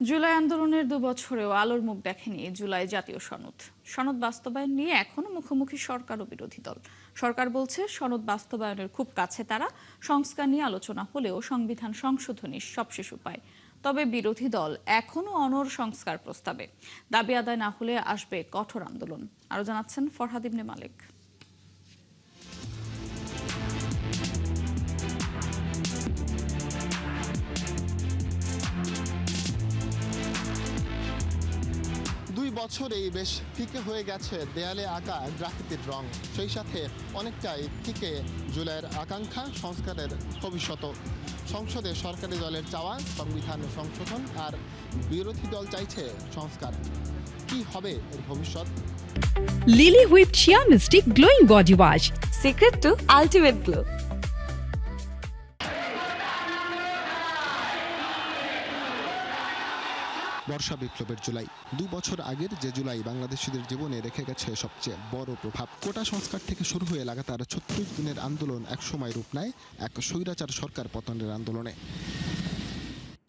জুলাই আন্দোলনের ২ বছরেও আলোর মুখ দেখেনি জুলাই জাতীয় সনদ। সনদ বাস্তবায়ন নিয়ে এখনো মুখোমুখি সরকার ও বিরোধী দল। সরকার বলছে সনদ বাস্তবায়নের খুব কাছে তারা, সংস্কার নিয়ে আলোচনা হলেও সংবিধান সংশোধনী সবশেষ উপায়। তবে বিরোধী দল এখনো অনড় সংস্কার প্রস্তাবে। দাবি আদায় না হলে আসবে কঠোর আন্দোলন। আরো জানাচ্ছেন ফরহাদ ইবনে মালিক। ২ বছরেই বেশ ফিকে হয়ে গেছে দেয়ালে আঁকা গ্রাফিতির রং। সেই সাথে অনেকটাই ফিকে জুলাইয়ের আকাঙ্ক্ষা সংস্কারের ভবিষ্যৎ। সংসদে সরকারি দলের চাওয়া সংবিধান সংশোধন, আর বিরোধী দল চাইছে সংস্কার। কি হবে এর ভবিষ্যৎ? Lily whip shea mystic glowing body wash, secret to ultimate glow. বর্ষা বিপ্লবের জুলাই, ২ বছর আগের যে জুলাই বাংলাদেশিদের জীবনে রেখে গেছে সবচেয়ে বড় প্রভাব। কোটা সংস্কার থেকে শুরু হয়ে লাগাতার ৩৬ দিনের আন্দোলন একসময় রূপ নেয় এক স্বৈরাচার সরকার পতনের আন্দোলনে।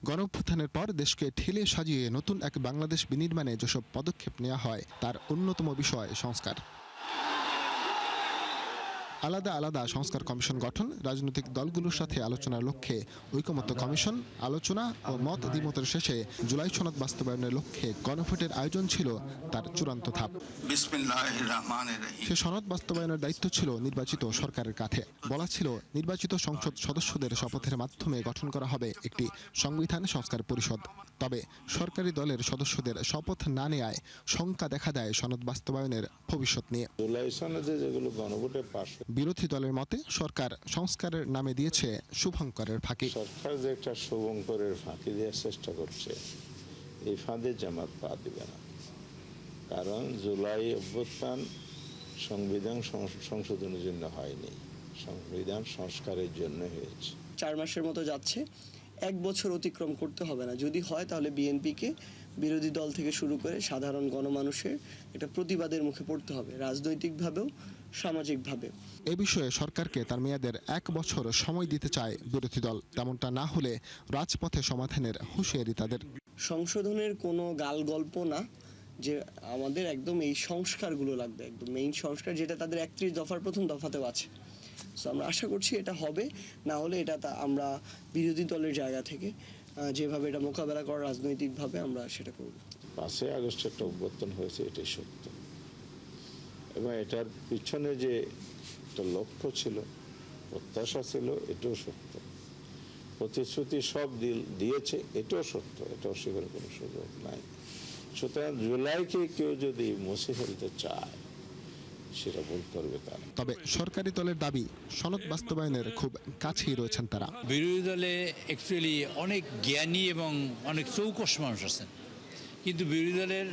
গণঅভ্যুত্থানের পর দেশকে ঠেলে সাজিয়ে নতুন এক বাংলাদেশ বিনির্মাণে যেসব পদক্ষেপ নেওয়া হয় তার অন্যতম বিষয় সংস্কার। আলাদা আলাদা সংস্কার কমিশন গঠন, রাজনৈতিক দলগুলোর সাথে আলোচনার লক্ষ্যে ঐকমত্য কমিশন, আলোচনা ও মত দ্বিমতের শেষে জুলাই সনদ বাস্তবায়নের লক্ষ্যে গণভোটের আয়োজন ছিল তার চূড়ান্ত ধাপ। সে সনদ বাস্তবায়নের দায়িত্ব ছিল নির্বাচিত সরকারের কাঁধে। বলা ছিল, নির্বাচিত সংসদ সদস্যদের শপথের মাধ্যমে গঠন করা হবে একটি সংবিধান সংস্কার পরিষদ। তবে সরকারি দলের সদস্যদের শপথ না নেয়ায় শঙ্কা দেখা দেয় সনদ বাস্তবায়নের ভবিষ্যৎ নিয়ে। বিরোধী দলের মতে সরকার সংস্কারের নামে দিয়েছে শুভঙ্করের ফাঁকি। সরকার যে একটা শুভঙ্করের ফাঁকি দেওয়ার চেষ্টা করছে, এই ফাঁদে জামাত পা দিবে না। কারণ জুলাই অভ্যুত্থান সংবিধান সংশোধনের জন্য হয়নি, সংবিধান সংস্কারের জন্য হয়েছে। ৪ মাসের মতো যাচ্ছে, 1 বছর অতিক্রম করতে হবে না। যদি হয় তাহলে বিএনপিকে বিরোধী দল থেকে শুরু করে সাধারণ গণমানুষের একটা প্রতিবাদের মুখে পড়তে হবে, রাজনৈতিকভাবেও সামাজিকভাবে। এ বিষয়ে সরকারকে তার মেয়াদের 1 বছর সময় দিতে চায় বিরোধী দল। তেমনটা না হলে রাজপথে সমাধানের হুঁশিয়ারি তাদের। সংশোধনের কোনো গাল গল্প না, যে আমাদের একদম এই সংস্কারগুলো লাগবে, একদম মেইন সংস্কার, যেটা তাদের 31 দফার প্রথম দফাতেও আছে। সো আমরা আশা করছি এটা হবে, না হলে এটা আমরা বিরোধী দলের জায়গা থেকে যেভাবে এটা মোকাবেলা করা রাজনৈতিকভাবে আমরা সেটা করব। 5ই আগস্ট একটা অভ্যুত্থান হয়েছে, এটাই সত্য, এবং এটার পিছনে যে একটা লক্ষ্য ছিল, প্রত্যাশা ছিল, এটাও সত্য। প্রতিশ্রুতি সব দিয়েছে, এটাও সত্য, এটা অস্বীকারের কোনো সুযোগ নাই। সুতরাং জুলাইকে কেউ যদি মুছে ফেলতে চায় সেটা ভুল করবে তারা। তবে সরকারি দলের দাবি, সনদ বাস্তবায়নের খুব কাছেই রয়েছেন তারা। বিরোধী দলে অ্যাকচুয়ালি অনেক জ্ঞানী এবং অনেক চৌকস মানুষ আছেন, কিন্তু বিরোধী দলের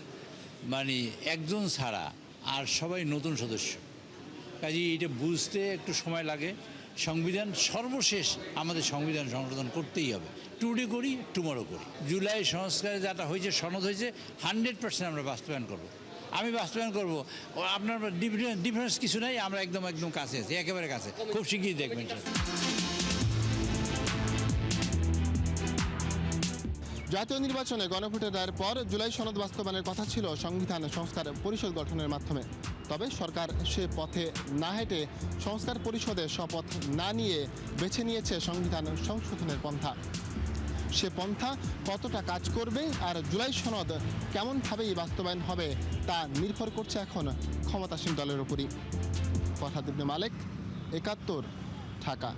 একজন ছাড়া আর সবাই নতুন সদস্য। কাজেই এটা বুঝতে একটু সময় লাগে। সংবিধান সর্বশেষ আমাদের সংবিধান সংশোধন করতেই হবে। টুডে করি, টুমরো করি। জুলাই সংস্কারে যেটা হয়েছে, সনদ হয়েছে, 100% আমরা বাস্তবায়ন করব। আমি বাস্তবায়ন করব। আপনার ডিফারেন্স কিছু নাই, আমরা একদম কাছে আছি, একেবারে কাছে। খুব শিগগিরই দেখবেন। জাতীয় নির্বাচনে গণভোটের রায়ের পর জুলাই সনদ বাস্তবায়নের কথা ছিল সংবিধান সংস্কার পরিষদ গঠনের মাধ্যমে। তবে সরকার সে পথে না হেঁটে সংস্কার পরিষদে শপথ না নিয়ে বেছে নিয়েছে সংবিধান সংশোধনের পন্থা। সে পন্থা কতটা কাজ করবে আর জুলাই সনদ কেমনভাবেই বাস্তবায়ন হবে তা নির্ভর করছে এখন ক্ষমতাসীন দলের উপরই। ফরহাদ ইবনে মালিক, ৭১, ঢাকা।